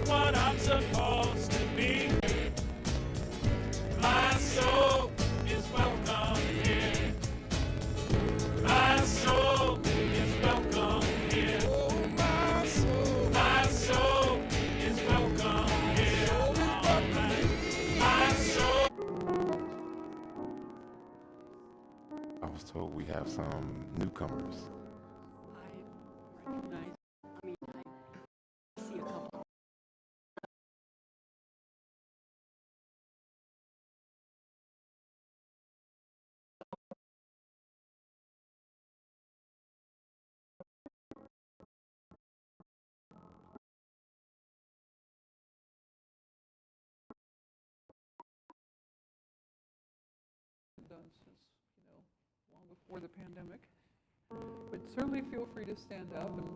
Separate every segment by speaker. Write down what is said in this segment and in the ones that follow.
Speaker 1: what I'm supposed to be. My soul is welcome here. My soul is welcome here. Oh, my soul is welcome here. All right. My soul.
Speaker 2: I was told we have some newcomers.
Speaker 3: I recognize, I see a couple.
Speaker 4: Done since, long before the pandemic. But certainly feel free to stand up, and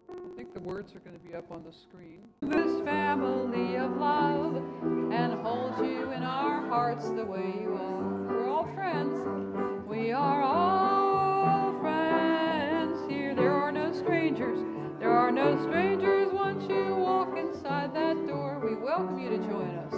Speaker 4: I think the words are going to be up on the screen. This family of love, and hold you in our hearts the way you are. We're all friends. We are all friends here. There are no strangers. There are no strangers. Once you walk inside that door, we welcome you to join us.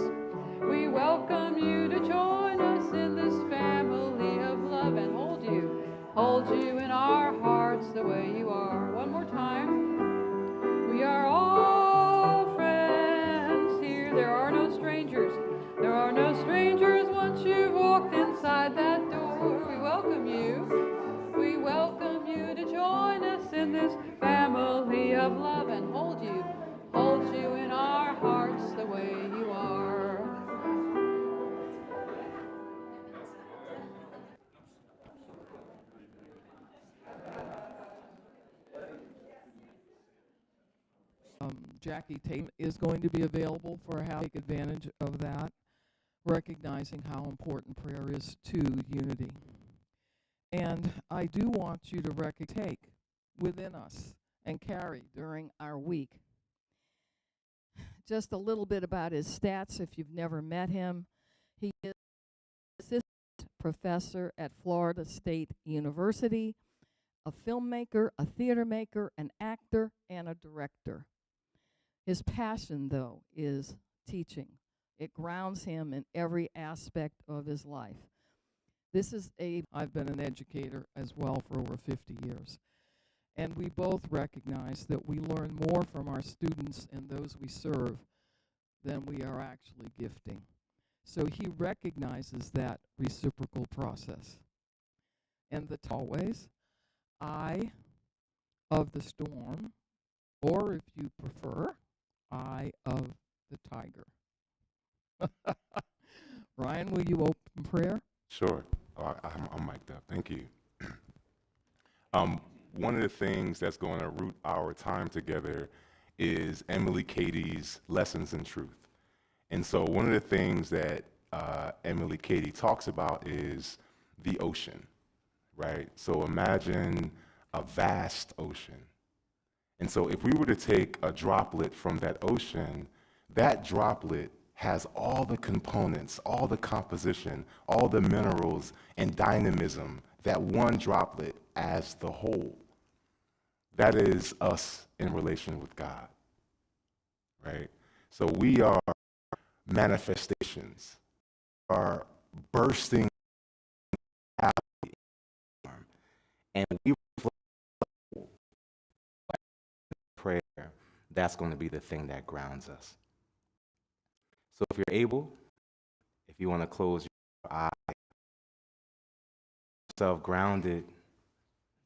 Speaker 4: We welcome you to join us in this family of love and hold you in our hearts the way you are. One more time. We are all friends here. There are no strangers. There are no strangers once you've walked inside that door. We welcome you. We welcome you to join us in this family of love and hold you in our hearts the way you are. Jackie Tate is going to be available for how to take advantage of that, recognizing how important prayer is to unity. And I do want you to take within us and carry during our week. Just a little bit about his stats if you've never met him. He is assistant professor at Florida State University, a filmmaker, a theater maker, an actor, and a director. His passion, though, is teaching. It grounds him in every aspect of his life. I've been an educator as well for over 50 years. And we both recognize that we learn more from our students and those we serve than we are actually gifting. So he recognizes that reciprocal process. And the always, eye of the storm, or if you prefer, eye of the tiger. Ryan, will you open prayer?
Speaker 2: Sure. I'm mic'd up. Thank you. One of the things that's going to root our time together is Emily Cady's Lessons in Truth. And so one of the things that Emily Cady talks about is the ocean, right? So imagine a vast ocean. And so if we were to take a droplet from that ocean, that droplet has all the components, all the composition, all the minerals and dynamism that one droplet as the whole. That is us in relation with God, right? So we are manifestations, are bursting out, and we prayer, that's going to be the thing that grounds us. So if you're able, if you want to close your eyes, yourself grounded,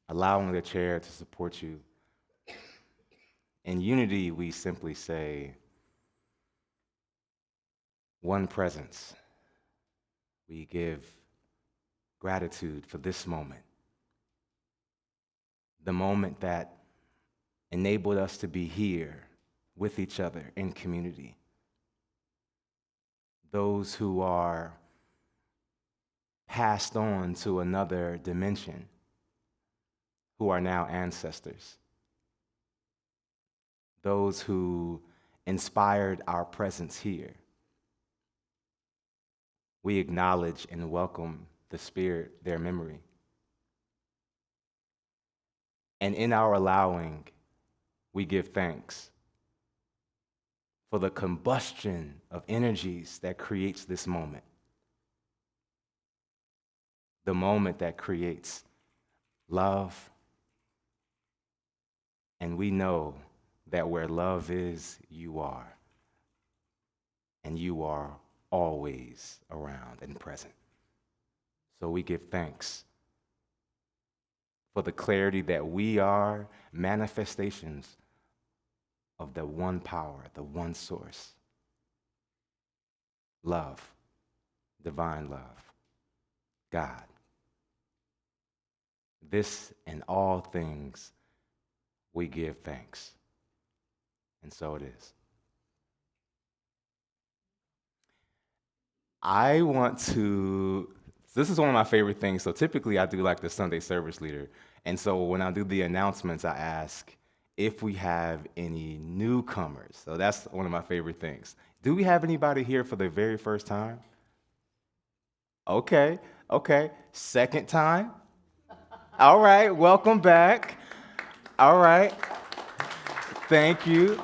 Speaker 2: allowing the chair to support you. In unity, we simply say, one presence. We give gratitude for this moment, the moment that enabled us to be here with each other in community. Those who are passed on to another dimension, who are now ancestors. Those who inspired our presence here. We acknowledge and welcome the spirit, their memory. And in our allowing, we give thanks for the combustion of energies that creates this moment. The moment that creates love. And we know that where love is, you are. And you are always around and present. So we give thanks for the clarity that we are manifestations of the one power, the one source. Love, divine love, God. This and all things we give thanks. And so it is. I want to, this is one of my favorite things. So typically I do like the Sunday service leader. And so when I do the announcements, I ask if we have any newcomers. So that's one of my favorite things. Do we have anybody here for the very first time? Okay. Second time? All right, welcome back. All right. Thank you.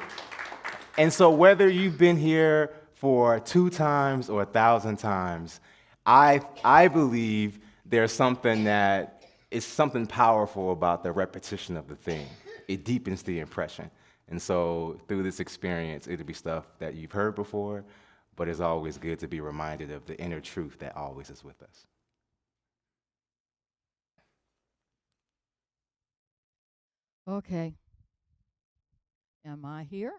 Speaker 2: And so whether you've been here for 2 times or 1,000 times, I believe there's something that is something powerful about the repetition of the thing. It deepens the impression. And so through this experience, it'll be stuff that you've heard before, but it's always good to be reminded of the inner truth that always is with us.
Speaker 5: Okay. Am I here?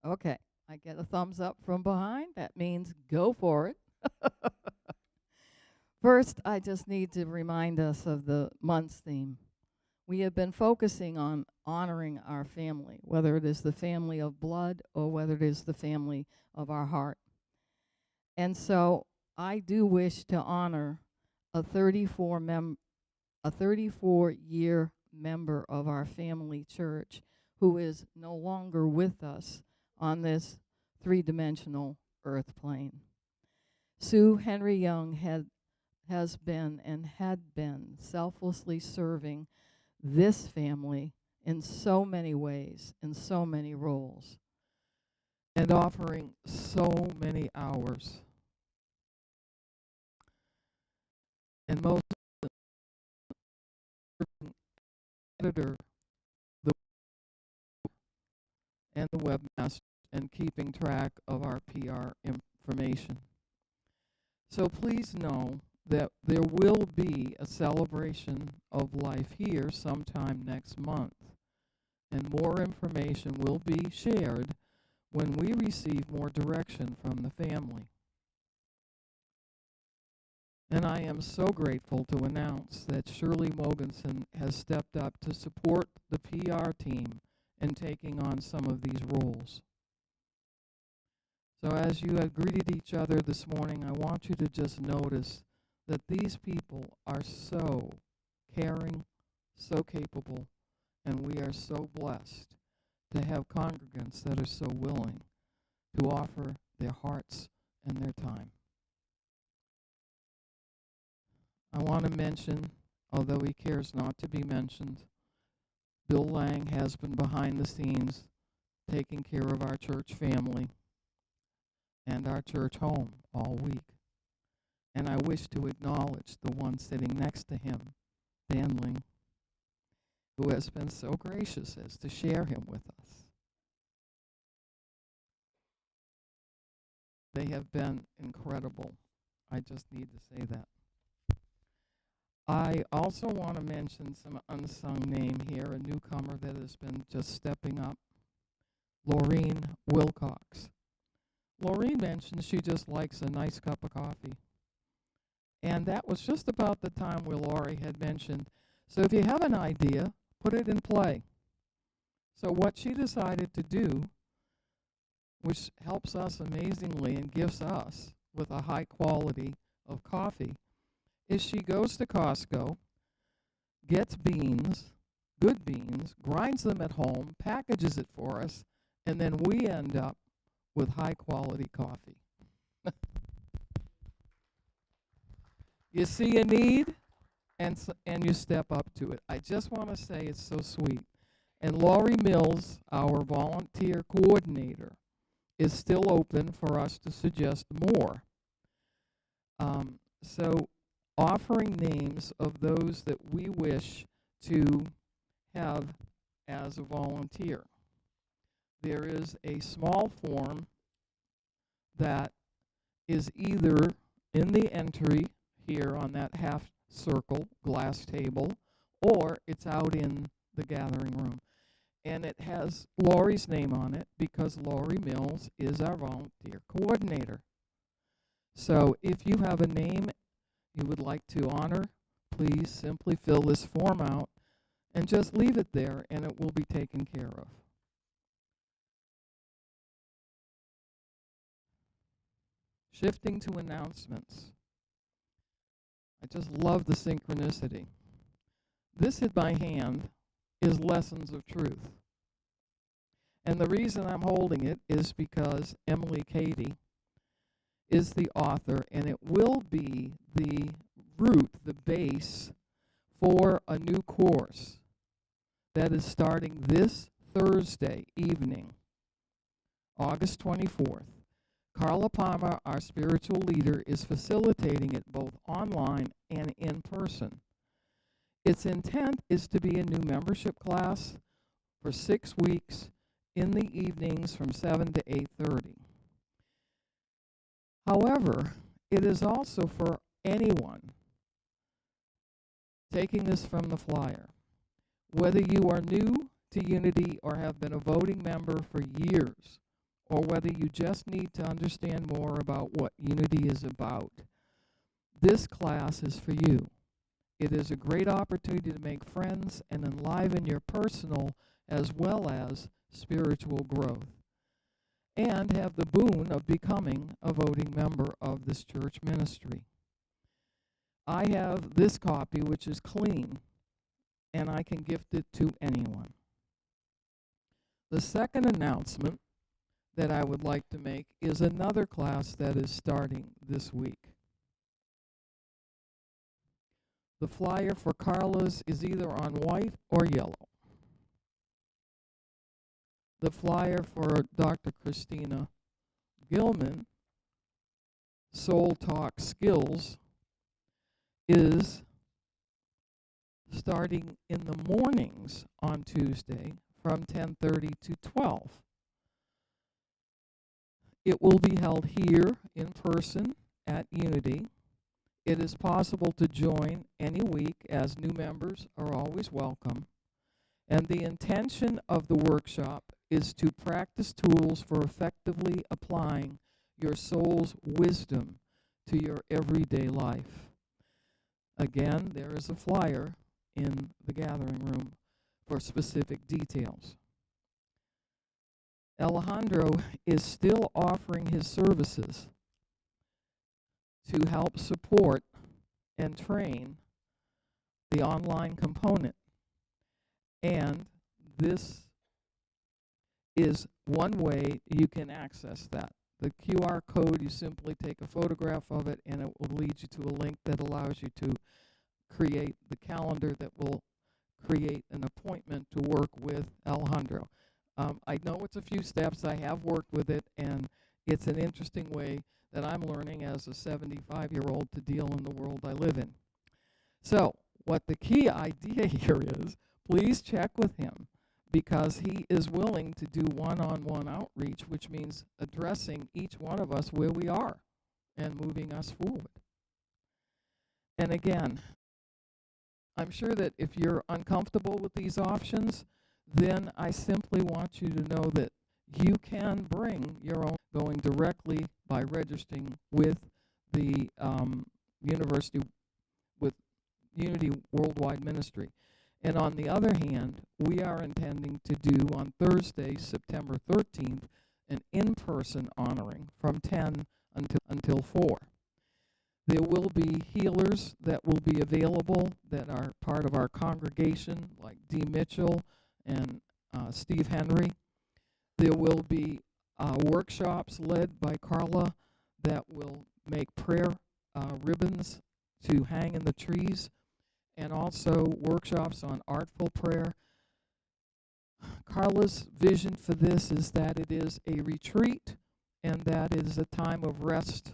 Speaker 5: Okay. I get a thumbs up from behind. That means go for it. First, I just need to remind us of the month's theme. We have been focusing on honoring our family, whether it is the family of blood or whether it is the family of our heart. And so I do wish to honor a 34-year member of our family church who is no longer with us on this 3-dimensional earth plane. Sue Henry Young has been and had been selflessly serving this family in so many ways, in so many roles, and offering so many hours. And most editor, the and the webmaster, and keeping track of our PR information. So please know that there will be a celebration of life here sometime next month, and more information will be shared when we receive more direction from the family. And I am so grateful to announce that Shirley Mogensen has stepped up to support the PR team in taking on some of these roles. So as you have greeted each other this morning, I want you to just notice that these people are so caring, so capable, and we are so blessed to have congregants that are so willing to offer their hearts and their time. I want to mention, although he cares not to be mentioned, Bill Lang has been behind the scenes taking care of our church family and our church home all week. And I wish to acknowledge the one sitting next to him, Dan Ling, who has been so gracious as to share him with us. They have been incredible. I just need to say that. I also want to mention some unsung name here, a newcomer that has been just stepping up, Laureen Wilcox. Laureen mentioned she just likes a nice cup of coffee. And that was just about the time where Laurie had mentioned, so if you have an idea, put it in play. So what she decided to do, which helps us amazingly and gives us with a high quality of coffee, is she goes to Costco, gets beans, good beans, grinds them at home, packages it for us, and then we end up with high quality coffee. You see a need, and you step up to it. I just want to say it's so sweet. And Laurie Mills, our volunteer coordinator, is still open for us to suggest more. So offering names of those that we wish to have as a volunteer. There is a small form that is either in the entry here on that half circle glass table, or it's out in the gathering room. And it has Lori's name on it because Lori Mills is our volunteer coordinator. So if you have a name you would like to honor, please simply fill this form out and just leave it there, and it will be taken care of. Shifting to announcements. I just love the synchronicity. This in my hand is Lessons of Truth. And the reason I'm holding it is because Emily Cady is the author, and it will be the root, the base for a new course that is starting this Thursday evening, August 24th. Carla Palmer, our spiritual leader, is facilitating it both online and in person. Its intent is to be a new membership class for 6 weeks in the evenings from 7 to 8:30. However, it is also for anyone taking this from the flyer. Whether you are new to Unity or have been a voting member for years, or whether you just need to understand more about what Unity is about, this class is for you. It is a great opportunity to make friends and enliven your personal as well as spiritual growth, and have the boon of becoming a voting member of this church ministry. I have this copy, which is clean, and I can gift it to anyone. The second announcement that I would like to make is another class that is starting this week. The flyer for Carla's is either on white or yellow. The flyer for Dr. Christina Gilman, Soul Talk Skills, is starting in the mornings on Tuesday from 10:30 to 12. It will be held here in person at Unity. It is possible to join any week, as new members are always welcome. And the intention of the workshop is to practice tools for effectively applying your soul's wisdom to your everyday life. Again, there is a flyer in the gathering room for specific details. Alejandro is still offering his services to help support and train the online component. And this is one way you can access that. The QR code, you simply take a photograph of it, and it will lead you to a link that allows you to create the calendar that will create an appointment to work with Alejandro. I know it's a few steps. I have worked with it, and it's an interesting way that I'm learning as a 75-year-old to deal in the world I live in. So what the key idea here is, please check with him, because he is willing to do one-on-one outreach, which means addressing each one of us where we are and moving us forward. And again, I'm sure that if you're uncomfortable with these options, then I simply want you to know that you can bring your own, going directly by registering with the university, with Unity Worldwide Ministry. And on the other hand, we are intending to do on Thursday, September 13th, an in-person honoring from 10 until 4. There will be healers that will be available that are part of our congregation, like Dee Mitchell and Steve Henry. There will be workshops led by Carla that will make prayer ribbons to hang in the trees, and also workshops on artful prayer. Carla's vision for this is that it is a retreat and that is a time of rest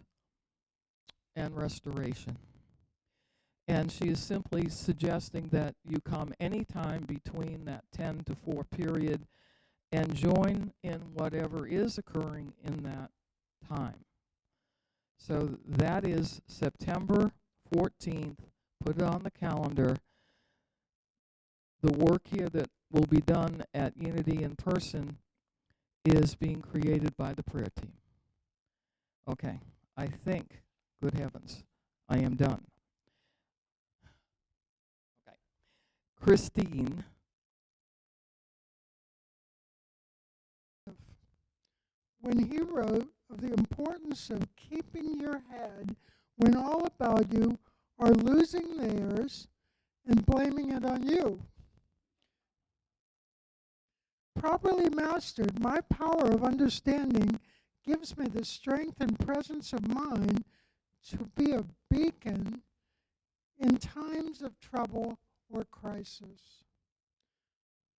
Speaker 5: and restoration. And she is simply suggesting that you come anytime between that 10 to 4 period and join in whatever is occurring in that time. So that is September 14th. Put it on the calendar. The work here that will be done at Unity in person is being created by the prayer team. Okay, I think, good heavens, I am done. Okay, Christine.
Speaker 6: When he wrote of the importance of keeping your head when all about you are losing theirs and blaming it on you. Properly mastered, my power of understanding gives me the strength and presence of mind to be a beacon in times of trouble or crisis.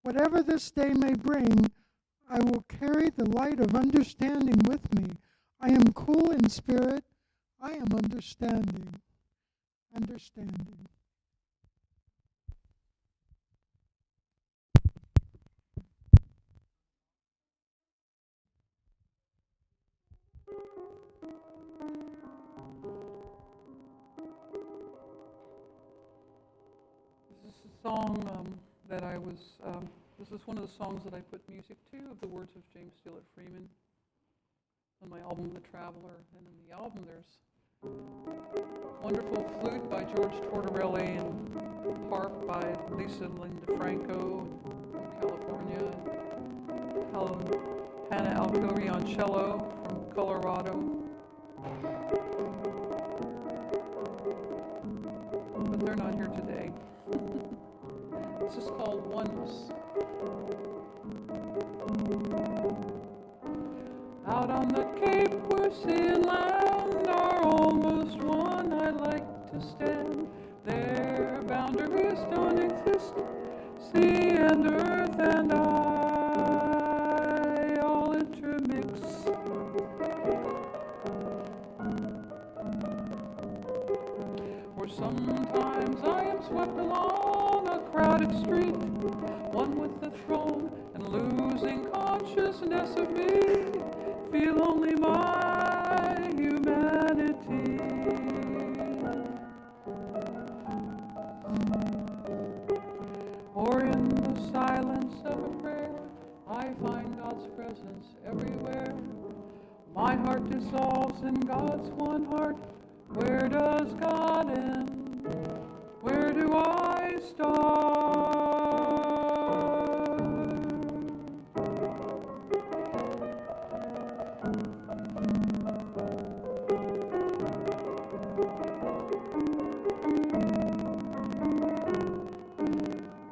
Speaker 6: Whatever this day may bring, I will carry the light of understanding with me. I am cool in spirit. I am understanding. Understanding.
Speaker 4: This is a song that I was, this is one of the songs that I put music to, of the words of James Stewart Freeman, on my album, The Traveler. And in the album, there's wonderful flute by George Tortorelli and harp by Lisa Linda Franco from California, Hannah Alcori on cello from Colorado. But they're not here today. This is called Oneness. Out on the Cape where sea and land are almost one, I like to stand. Their boundaries don't exist. Sea and earth and I all intermix. Or sometimes I am swept along a crowded street, one with the throne and losing consciousness of me. Feel only my humanity. Or in the silence of a prayer, I find God's presence everywhere. My heart dissolves in God's one heart. Where does God end? Where do I start?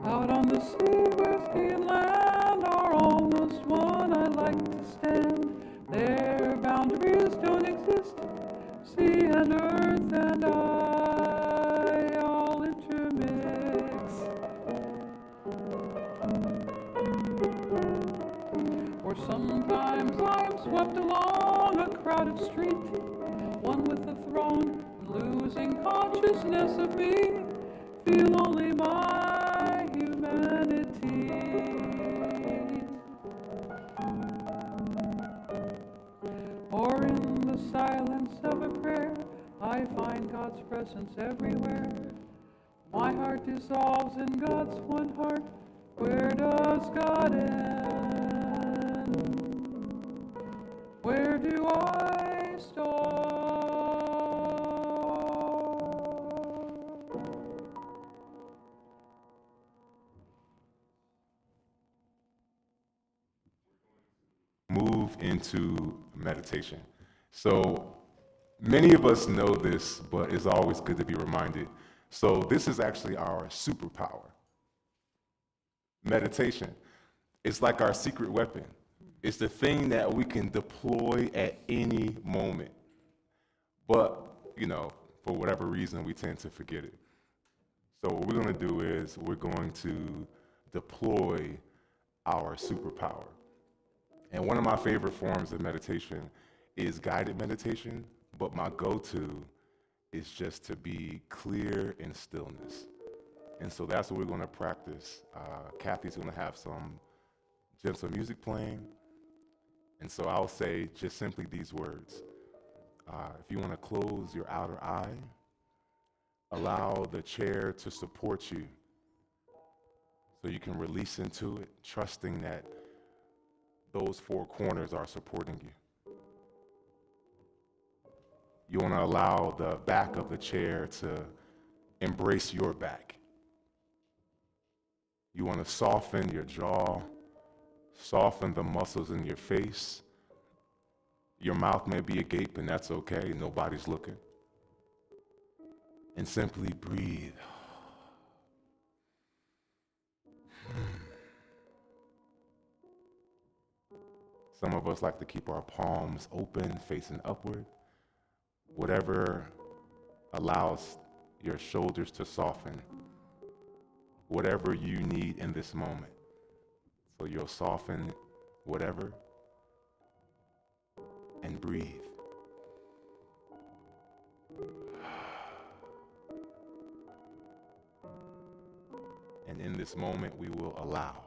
Speaker 4: Out on the sea where sea and land are almost one, I like to stand. Their boundaries don't exist. Sea and earth and I all intermix. Or sometimes I am swept along a crowded street, one with the throne, losing consciousness of me. Feel only my humanity. Or in the silence of a prayer, I find God's presence everywhere. My heart dissolves in God's one heart. Where does God end? Where do I start?
Speaker 2: Move into meditation. So many of us know this, but it's always good to be reminded. So this is actually our superpower. Meditation. It's like our secret weapon. It's the thing that we can deploy at any moment. But, for whatever reason, we tend to forget it. So what we're going to do is we're going to deploy our superpower. And one of my favorite forms of meditation is guided meditation, but my go-to is just to be clear in stillness. And so that's what we're going to practice. Kathy's going to have some gentle music playing. And so I'll say just simply these words. If you want to close your outer eye, allow the chair to support you so you can release into it, trusting that those four corners are supporting you. You want to allow the back of the chair to embrace your back. You want to soften your jaw, soften the muscles in your face. Your mouth may be agape, and that's okay. Nobody's looking. And simply breathe. Some of us like to keep our palms open, facing upward. Whatever allows your shoulders to soften. Whatever you need in this moment. So you'll soften whatever and breathe. And in this moment, we will allow.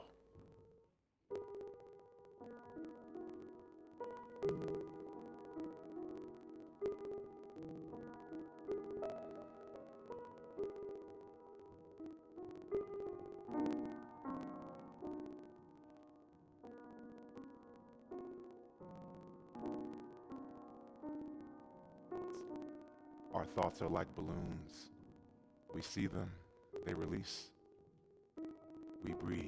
Speaker 2: Our thoughts are like balloons. We see them, they release. We breathe.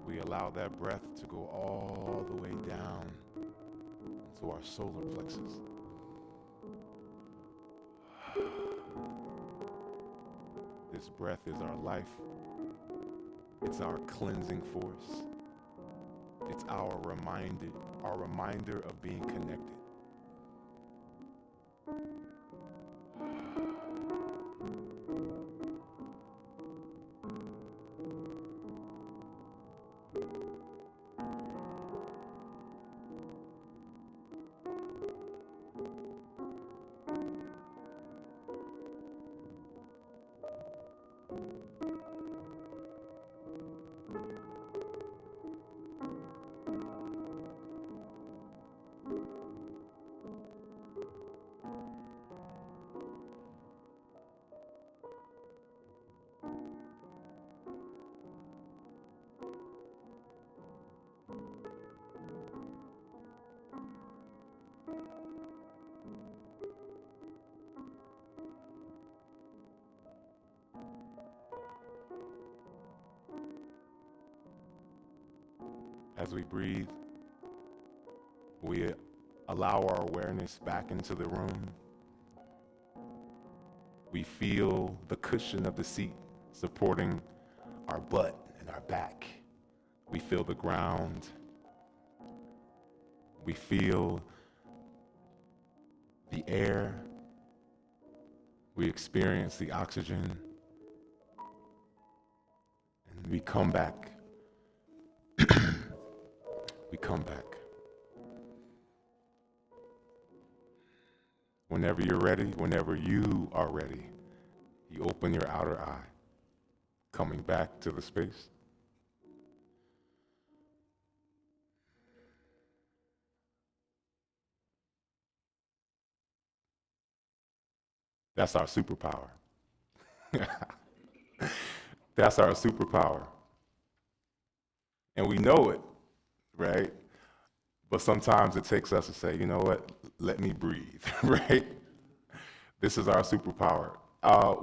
Speaker 2: We allow that breath to go all the way down to our solar plexus. This breath is our life. It's our cleansing force. It's our reminder of being connected. As we breathe, we allow our awareness back into the room. We feel the cushion of the seat supporting our butt and our back. We feel the ground. We feel the air. We experience the oxygen. And we come back. We come back. Whenever you're ready, whenever you are ready, You open your outer eye, coming back to the space. That's our superpower. That's our superpower. And we know it, right? But sometimes it takes us to say, you know what, let me breathe, right? This is our superpower.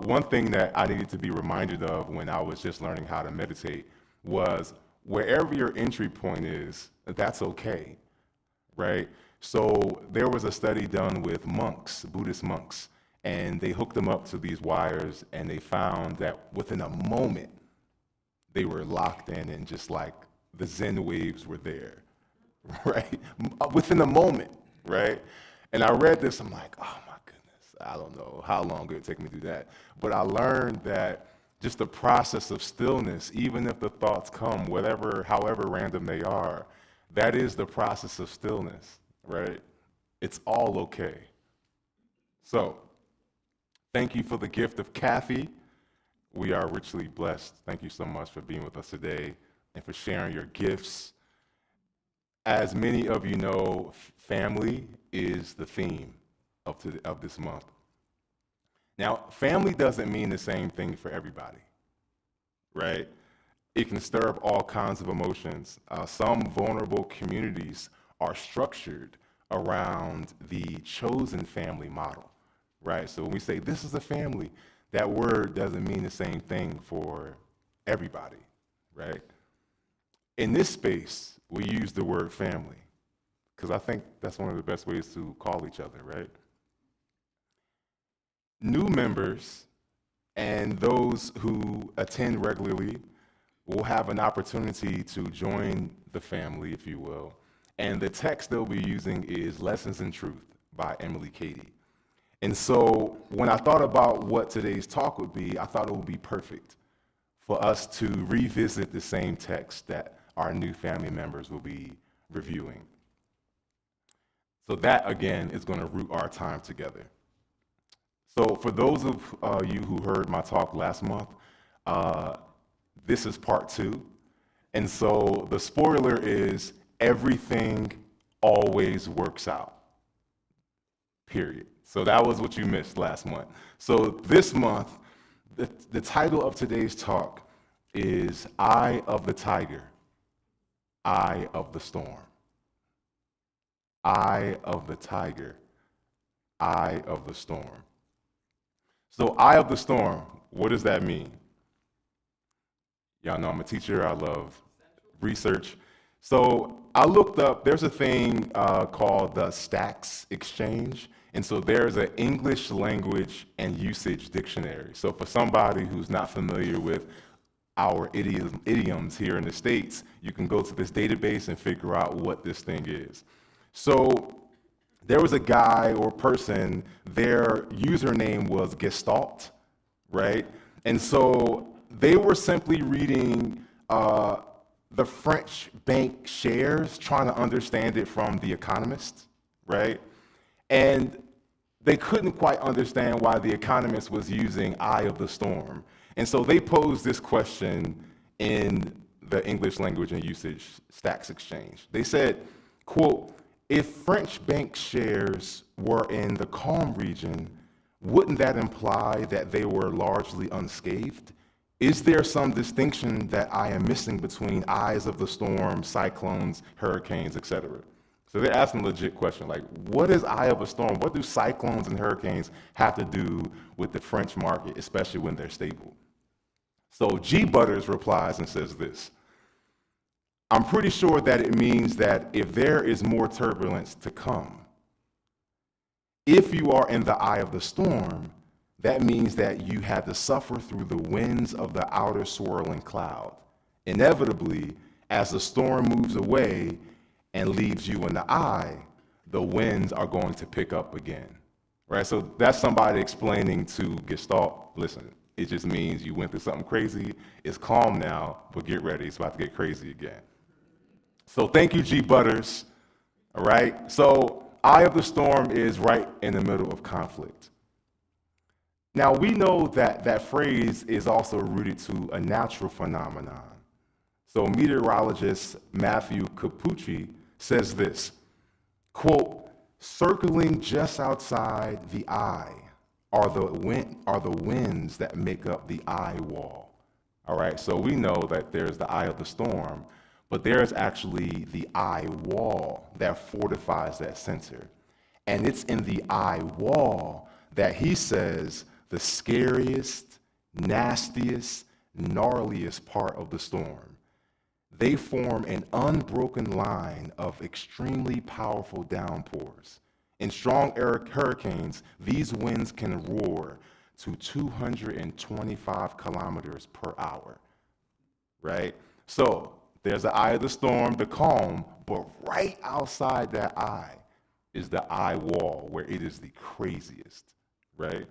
Speaker 2: One thing that I needed to be reminded of when I was just learning how to meditate was wherever your entry point is, that's okay, right? So there was a study done with monks, Buddhist monks, and they hooked them up to these wires, and they found that within a moment, they were locked in, and just like the Zen waves were there, right? Within a moment, right? And I read this, I'm like, oh my goodness, I don't know how long it would take me to do that. But I learned that just the process of stillness, even if the thoughts come, however random they are, that is the process of stillness, right? It's all okay. So, thank you for the gift of Kathy. We are richly blessed. Thank you so much for being with us today and for sharing your gifts. As many of you know, family is the theme of this month. Now, family doesn't mean the same thing for everybody, right? It can stir up all kinds of emotions. Some vulnerable communities are structured around the chosen family model, right? So when we say this is a family, that word doesn't mean the same thing for everybody, right? In this space, we use the word family because I think that's one of the best ways to call each other, right? New members and those who attend regularly will have an opportunity to join the family, if you will. And the text they'll be using is Lessons in Truth by Emily Cady. And so when I thought about what today's talk would be, I thought it would be perfect for us to revisit the same text that our new family members will be reviewing. So that, again, is going to root our time together. So for those of you who heard my talk last month, this is part 2. And so the spoiler is everything always works out, period. So that was what you missed last month. So this month, the title of today's talk is Eye of the Tiger, Eye of the Storm. Eye of the Tiger, Eye of the Storm. So eye of the storm, what does that mean? Y'all know I'm a teacher, I love research. So I looked up, there's a thing called the Stacks Exchange. And so there's an English language and usage dictionary. So for somebody who's not familiar with our idioms here in the States, you can go to this database and figure out what this thing is. So there was a guy or person, their username was Gestalt, right? And so they were simply reading the French bank shares, trying to understand it from The Economist, right? And they couldn't quite understand why The Economist was using Eye of the Storm. And so they posed this question in the English language and usage Stacks Exchange. They said, quote, if French bank shares were in the calm region, wouldn't that imply that they were largely unscathed? Is there some distinction that I am missing between eyes of the storm, cyclones, hurricanes, etc.? So they're asking a legit question, like, what is eye of a storm? What do cyclones and hurricanes have to do with the French market, especially when they're stable? So G. Butters replies and says this, I'm pretty sure that it means that if there is more turbulence to come, if you are in the eye of the storm, that means that you had to suffer through the winds of the outer swirling cloud. Inevitably, as the storm moves away and leaves you in the eye, the winds are going to pick up again, right? So that's somebody explaining to Gestalt, listen, it just means you went through something crazy, it's calm now, but get ready, it's about to get crazy again. So thank you, G. Butters, all right? So eye of the storm is right in the middle of conflict. Now, we know that that phrase is also rooted to a natural phenomenon. So meteorologist Matthew Capucci says this, quote, circling just outside the eye are the winds that make up the eye wall. All right, so we know that there's the eye of the storm, but there's actually the eye wall that fortifies that center. And it's in the eye wall that he says the scariest, nastiest, gnarliest part of the storm. They form an unbroken line of extremely powerful downpours. In strong hurricanes, these winds can roar to 225 kilometers per hour, right? So there's the eye of the storm, the calm, but right outside that eye is the eye wall where it is the craziest, right?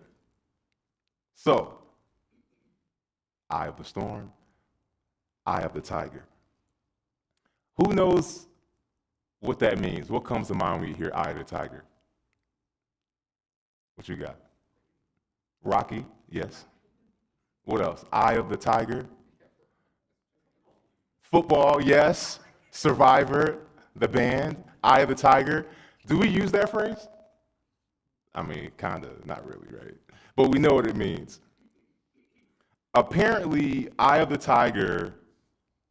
Speaker 2: So, eye of the storm, eye of the tiger. Who knows what that means? What comes to mind when you hear eye of the tiger? What you got? Rocky, yes. What else? Eye of the tiger. Football, yes. Survivor, the band, eye of the tiger. Do we use that phrase? I mean, kind of, not really, right? But we know what it means. Apparently, eye of the tiger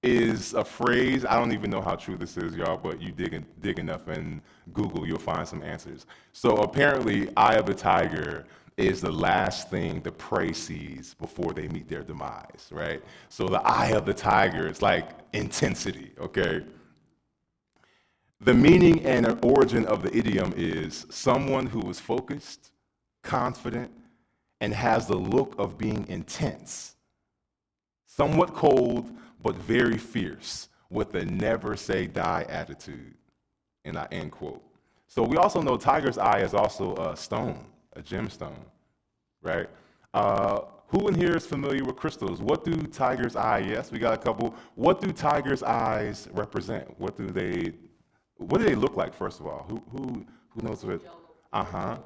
Speaker 2: is a phrase. I don't even know how true this is, y'all, but you dig enough in Google, you'll find some answers. So apparently, eye of the tiger is the last thing the prey sees before they meet their demise, right? So the eye of the tiger is like intensity, okay? The meaning and origin of the idiom is someone who is focused, confident, and has the look of being intense, somewhat cold, but very fierce, with a never say die attitude, and I end quote. So we also know tiger's eye is also a stone, a gemstone, right? Who in here is familiar with crystals? What do tiger's eye, yes, we got a couple. What do tiger's eyes represent? What do they look like, first of all? Who knows what? Uh-huh.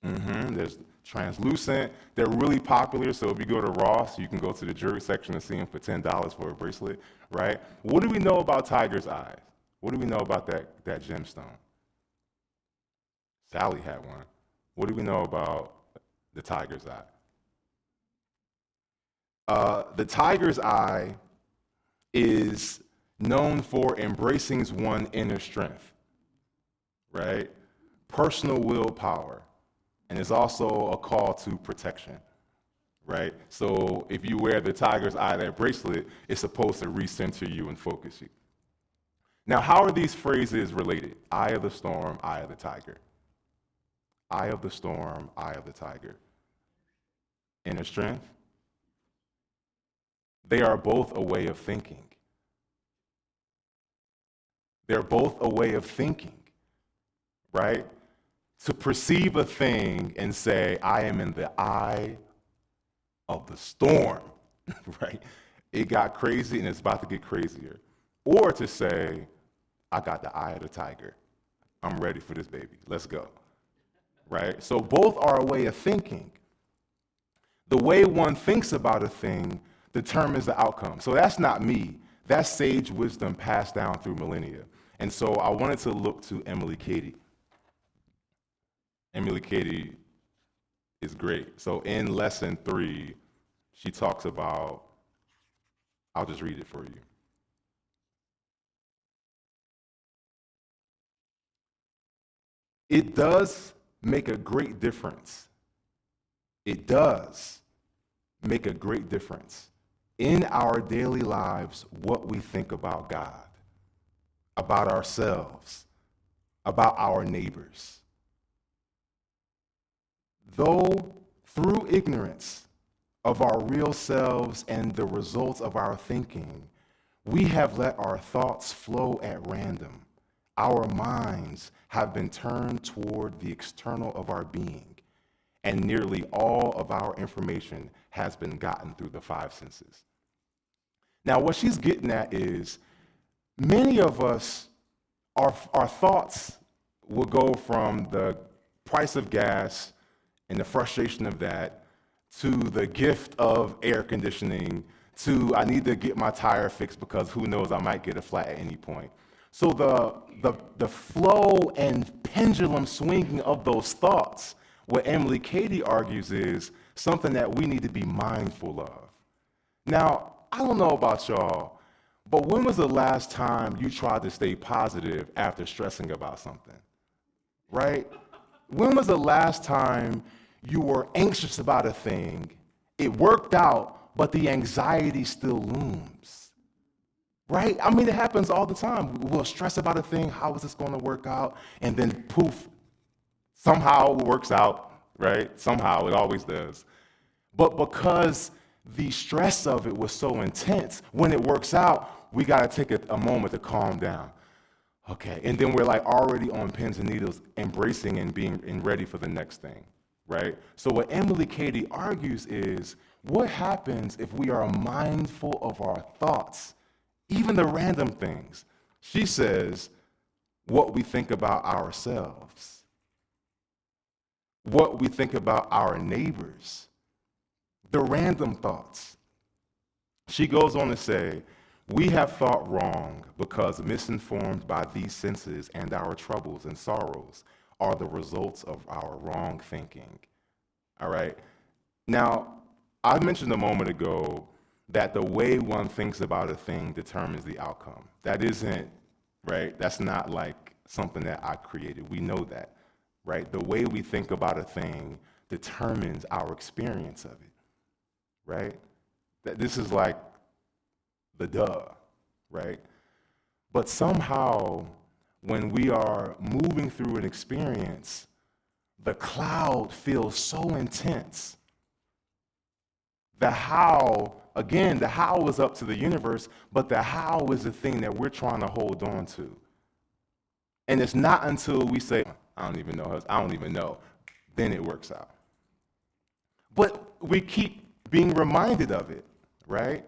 Speaker 2: There's translucent. They're really popular, so if you go to Ross, you can go to the jewelry section and see them for $10 for a bracelet, right? What do we know about tiger's eyes? What do we know about that gemstone? Sally had one. What do we know about the tiger's eye? The tiger's eye is known for embracing one's inner strength, right? Personal willpower. And it's also a call to protection, right? So if you wear the tiger's eye, that bracelet, it's supposed to recenter you and focus you. Now, how are these phrases related? Eye of the storm, eye of the tiger. Eye of the storm, eye of the tiger. Inner strength. They are both a way of thinking. They're both a way of thinking, right? To perceive a thing and say, I am in the eye of the storm, right? It got crazy and it's about to get crazier. Or to say, I got the eye of the tiger. I'm ready for this baby. Let's go, right? So both are a way of thinking. The way one thinks about a thing determines the outcome. So that's not me. That's sage wisdom passed down through millennia. And so I wanted to look to Emily Cady. Emily Cady is great. So in lesson 3, she talks about, I'll just read it for you. It does make a great difference. It does make a great difference in our daily lives what we think about God, about ourselves, about our neighbors. Though through ignorance of our real selves and the results of our thinking, we have let our thoughts flow at random. Our minds have been turned toward the external of our being, and nearly all of our information has been gotten through the 5 senses. Now, what she's getting at is many of us, our thoughts will go from the price of gas and the frustration of that, to the gift of air conditioning, to I need to get my tire fixed because who knows, I might get a flat at any point. So the flow and pendulum swinging of those thoughts, what Emily Cady argues is something that we need to be mindful of. Now, I don't know about y'all, but when was the last time you tried to stay positive after stressing about something? Right? When was the last time you were anxious about a thing, it worked out, but the anxiety still looms? Right? I mean, it happens all the time. We'll stress about a thing, how is this going to work out? And then poof, somehow it works out, right? Somehow, it always does. But because the stress of it was so intense, when it works out, we got to take a moment to calm down. Okay, and then we're like already on pins and needles, embracing and being and ready for the next thing, right? So what Emily Cady argues is, what happens if we are mindful of our thoughts, even the random things? She says, what we think about ourselves, what we think about our neighbors, the random thoughts. She goes on to say, we have thought wrong because misinformed by these senses, and our troubles and sorrows are the results of our wrong thinking. All right? Now, I mentioned a moment ago that the way one thinks about a thing determines the outcome. That isn't, right? That's not like something that I created. We know that, right? The way we think about a thing determines our experience of it, right? That this is like the duh, right? But somehow, when we are moving through an experience, the cloud feels so intense. The how, again, the how is up to the universe, but the how is the thing that we're trying to hold on to. And it's not until we say, I don't even know, then it works out. But we keep being reminded of it, right?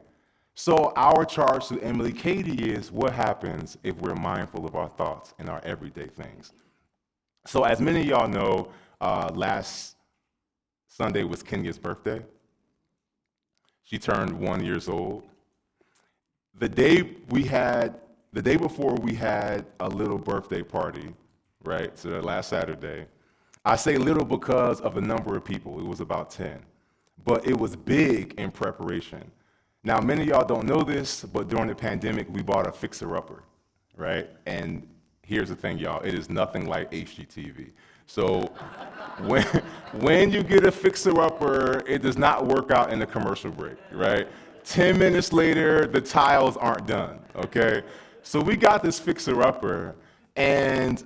Speaker 2: So our charge to Emily Cady is, what happens if we're mindful of our thoughts and our everyday things? So as many of y'all know, last Sunday was Kenya's birthday. She turned 1 year old. The day before we had a little birthday party, right? So last Saturday. I say little because of the number of people. It was about 10. But it was big in preparation. Now, many of y'all don't know this, but during the pandemic, we bought a fixer-upper, right? And here's the thing, y'all. It is nothing like HGTV. So when you get a fixer-upper, it does not work out in the commercial break, right? 10 minutes later, the tiles aren't done, okay? So we got this fixer-upper, and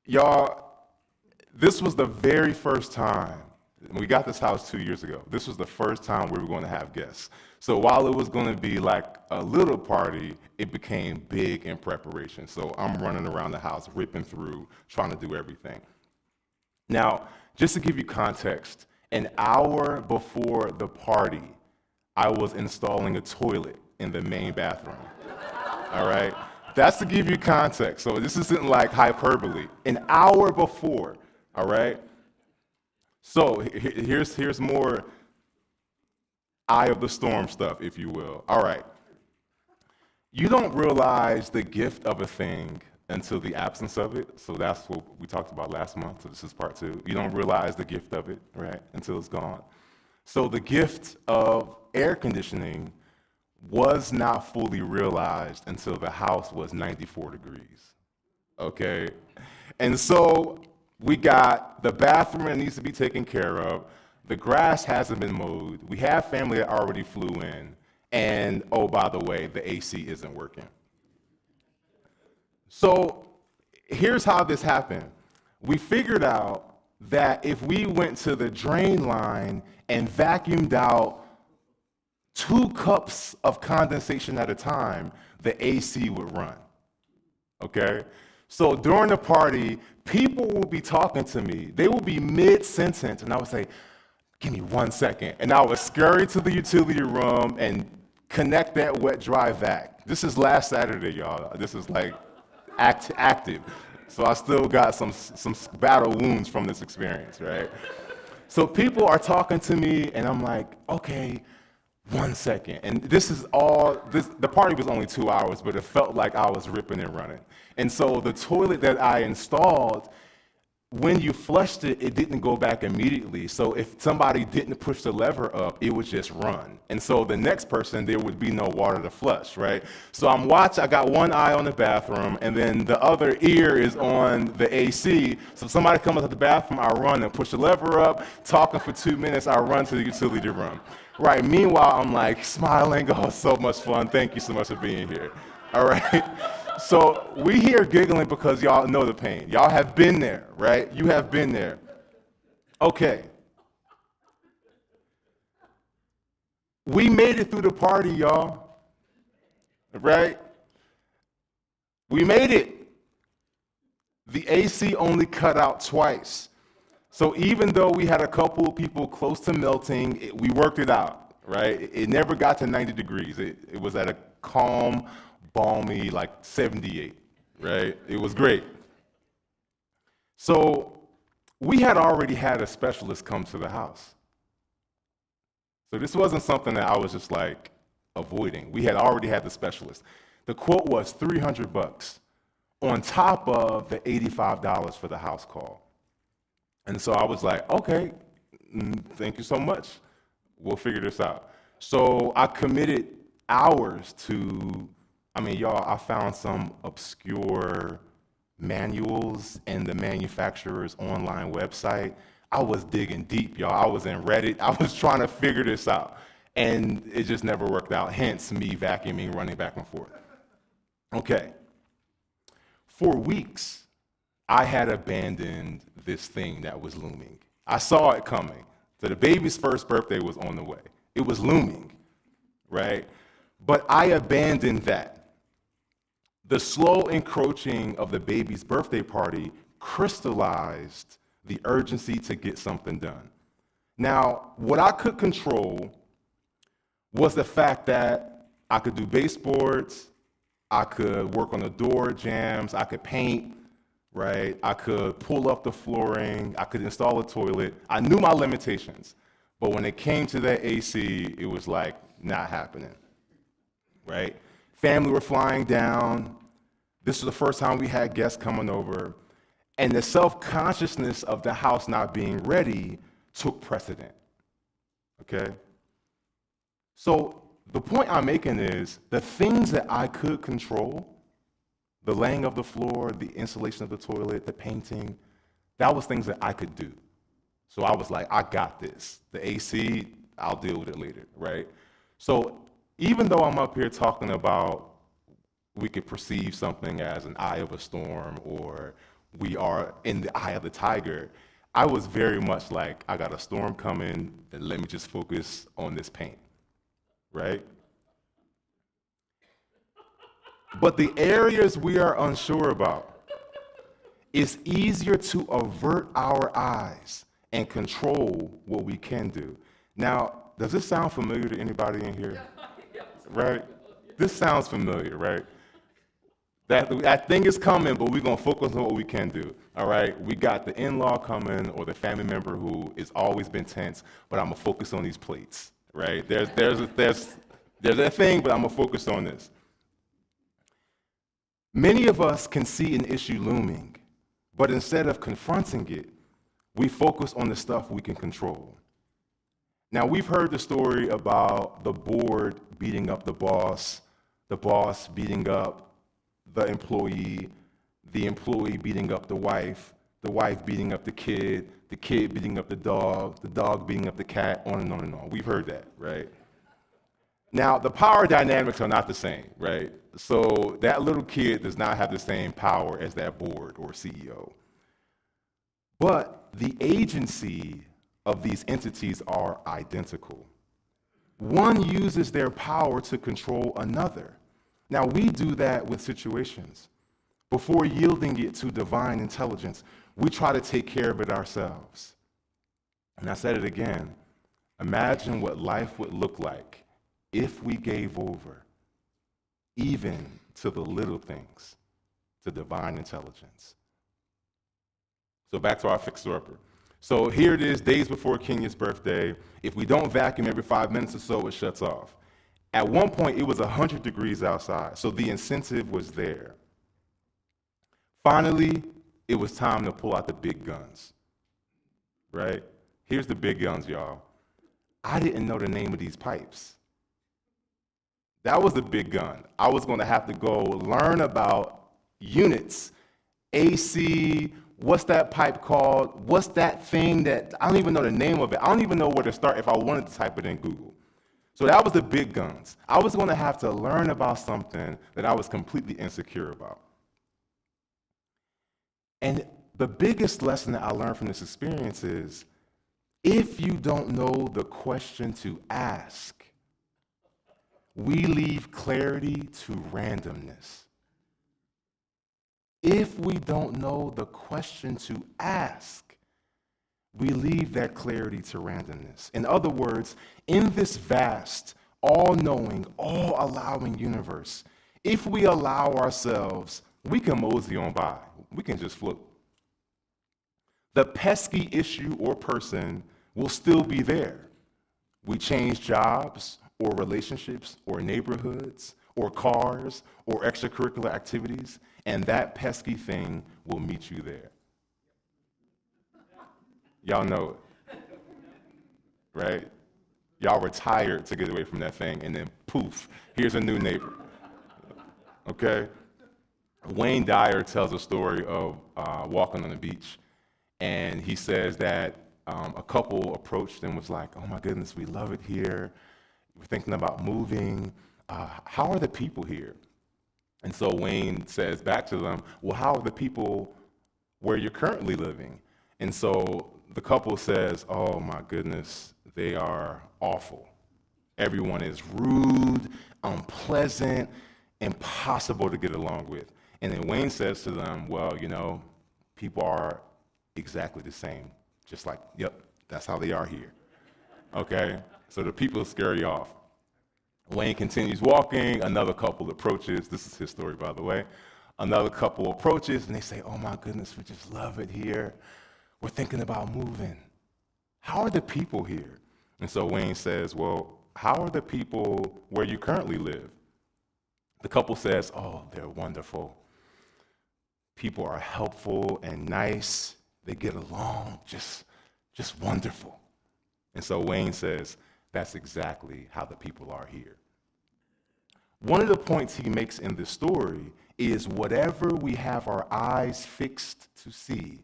Speaker 2: y'all, this was the very first time. We got this house 2 years ago. This was the first time we were going to have guests. So while it was going to be like a little party, it became big in preparation. So I'm running around the house, ripping through, trying to do everything. Now, just to give you context, an hour before the party, I was installing a toilet in the main bathroom. All right? That's to give you context. So this isn't like hyperbole. An hour before, all right? So here's more eye of the storm stuff, if you will. All right. You don't realize the gift of a thing until the absence of it. So that's what we talked about last month. So this is part 2. You don't realize the gift of it, right, until it's gone. So the gift of air conditioning was not fully realized until the house was 94 degrees, okay? And so we got the bathroom that needs to be taken care of. The grass hasn't been mowed. We have family that already flew in. And, oh, by the way, the AC isn't working. So here's how this happened. We figured out that if we went to the drain line and vacuumed out 2 cups of condensation at a time, the AC would run, okay? So during the party, people will be talking to me. They will be mid-sentence, and I would say, give me 1 second. And I would scurry to the utility room and connect that wet, dry vac. This is last Saturday, y'all. This is like active. So I still got some battle wounds from this experience, right? So people are talking to me, and I'm like, okay, 1 second. And the party was only 2 hours, but it felt like I was ripping and running. And so the toilet that I installed, when you flushed it, it didn't go back immediately. So if somebody didn't push the lever up, it would just run. And so the next person, there would be no water to flush, right? So I'm watching, I got one eye on the bathroom, and then the other ear is on the AC. So if somebody comes out the bathroom, I run and push the lever up, talking for 2 minutes, I run to the utility room. Right, meanwhile, I'm like smiling, oh, so much fun, thank you so much for being here, all right? So we here giggling because y'all know the pain. Y'all have been there, right? You have been there. Okay. We made it through the party, y'all, right? We made it. The AC only cut out twice. So even though we had a couple of people close to melting, we worked it out, right? It never got to 90 degrees. It was at a calm, balmy, like 78, right? It was great. So we had already had a specialist come to the house. So this wasn't something that I was just like avoiding. We had already had the specialist. The quote was $300 on top of the $85 for the house call. And so I was like, okay, thank you so much. We'll figure this out. So I committed hours to, y'all, I found some obscure manuals in the manufacturer's online website. I was digging deep, y'all. I was in Reddit. I was trying to figure this out. And it just never worked out, hence me vacuuming, running back and forth. Okay. For weeks, I had abandoned this thing that was looming. I saw it coming. So the baby's first birthday was on the way. It was looming, right? But I abandoned that. The slow encroaching of the baby's birthday party crystallized the urgency to get something done. Now, what I could control was the fact that I could do baseboards, I could work on the door jambs, I could paint, right? I could pull up the flooring, I could install a toilet. I knew my limitations, but when it came to that AC, it was like not happening, right? Family were flying down. This was the first time we had guests coming over, and the self-consciousness of the house not being ready took precedent, okay? So the point I'm making is the things that I could control, the laying of the floor, the installation of the toilet, the painting, that was things that I could do. So I was like, I got this. The AC, I'll deal with it later, right? So even though I'm up here talking about we could perceive something as an eye of a storm or we are in the eye of the tiger, I was very much like, I got a storm coming, and let me just focus on this paint, right? But the areas we are unsure about, it's easier to avert our eyes and control what we can do. Now, does this sound familiar to anybody in here? Right? This sounds familiar, right? That thing is coming, but we're gonna focus on what we can do. All right, we got the in-law coming or the family member who has always been tense, but I'm gonna focus on these plates. Right? There's that thing, but I'm gonna focus on this. Many of us can see an issue looming, but instead of confronting it, we focus on the stuff we can control. Now, we've heard the story about the board beating up the boss beating up the employee beating up the wife beating up the kid beating up the dog beating up the cat, on and on and on. We've heard that, right? Now, the power dynamics are not the same, right? So that little kid does not have the same power as that board or CEO. But the agency of these entities are identical. One uses their power to control another. Now, we do that with situations. Before yielding it to divine intelligence, we try to take care of it ourselves. And I said it again, imagine what life would look like if we gave over, even to the little things, to divine intelligence. So back to our fixer-upper. So here it is, days before Kenya's birthday. If we don't vacuum every 5 minutes or so, it shuts off. At one point, it was 100 degrees outside, so the incentive was there. Finally, it was time to pull out the big guns, right? Here's the big guns, y'all. I didn't know the name of these pipes. That was the big gun. I was going to have to go learn about units, AC, what's that pipe called? What's that thing that, I don't even know the name of it. I don't even know where to start if I wanted to type it in Google. So that was the big guns. I was going to have to learn about something that I was completely insecure about. And the biggest lesson that I learned from this experience is, if you don't know the question to ask, we leave clarity to randomness. If we don't know the question to ask, we leave that clarity to randomness. In other words, in this vast, all-knowing, all-allowing universe, if we allow ourselves, we can mosey on by. We can just float. The pesky issue or person will still be there. We change jobs or relationships or neighborhoods or cars or extracurricular activities, and that pesky thing will meet you there. Y'all know it, right? Y'all retired to get away from that thing, and then poof, here's a new neighbor, okay? Wayne Dyer tells a story of walking on the beach, and he says that a couple approached and was like, oh my goodness, we love it here. We're thinking about moving. How are the people here? And so Wayne says back to them, well, how are the people where you're currently living? And so the couple says, oh my goodness, they are awful. Everyone is rude, unpleasant, impossible to get along with. And then Wayne says to them, well, you know, people are exactly the same. Just like, yep, that's how they are here. Okay? So the people scare you off. Wayne continues walking. Another couple approaches. This is his story, by the way. Another couple approaches, and they say, oh my goodness, we just love it here. We're thinking about moving. How are the people here? And so Wayne says, well, how are the people where you currently live? The couple says, oh, they're wonderful. People are helpful and nice. They get along, just wonderful. And so Wayne says, that's exactly how the people are here. One of the points he makes in this story is whatever we have our eyes fixed to see,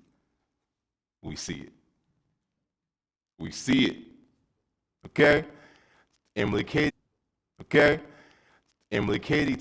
Speaker 2: we see it. We see it. Okay? Emily Katie